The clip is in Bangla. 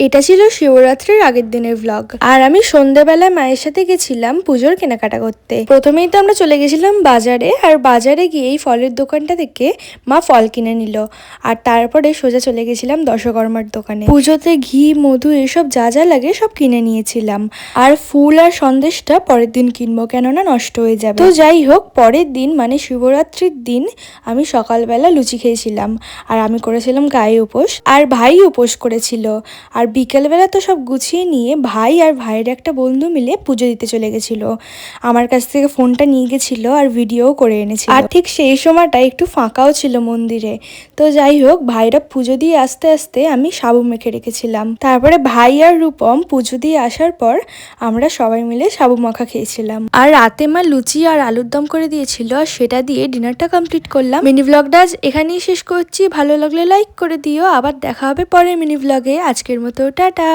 এটা ছিল শিবরাত্রির আগের দিনের ব্লগ। আর আমি সন্ধ্যাবেলায় মায়ের সাথে গেছিলাম পুজোর কেনাকাটা করতে। প্রথমেই তো আমরা চলে গেছিলাম বাজারে, আর বাজারে গিয়ে এই ফলের দোকানটা থেকে মা ফল কিনে নিল। আর তারপরে সোজা চলে গেছিলাম দশকর্মার দোকানে। পুজোতে ঘি, মধু এসব যা যা লাগে সব কিনে নিয়েছিলাম। আর ফুল আর সন্দেশটা পরের দিন কিনবো, কেননা নষ্ট হয়ে যাবে। তো যাই হোক, পরের দিন মানে শিবরাত্রির দিন আমি সকালবেলা লুচি খেয়েছিলাম। আর আমি করেছিলাম গায়ে উপোস, আর ভাই উপোস করেছিল। আর বিকেলবেলা তো সব গুছিয়ে নিয়ে ভাই আর ভাইয়ের একটা বন্ধু মিলে পুজো দিতে চলে গেছিল। আমার কাছ থেকে ফোনটা নিয়ে গেছিল আর ভিডিও করে এনেছিল। আর ঠিক সেই সময়টা একটু ফাঁকাও ছিল মন্দিরে। তো যাই হোক, ভাইরা পুজো দিয়ে আস্তে আস্তে আমি সাবু মেখে রেখেছিলাম। তারপরে ভাই আর রূপম পুজো দিয়ে আসার পর আমরা সবাই মিলে সাবু মাখা খেয়েছিলাম। আর রাতে মা লুচি আর আলুর দম করে দিয়েছিল, আর সেটা দিয়ে ডিনারটা কমপ্লিট করলাম। মিনি ব্লগটা আজ এখানেই শেষ করছি। ভালো লাগলে লাইক করে দিও। আবার দেখা হবে পরের মিনি ব্লগে। আজকের মতো টাটা।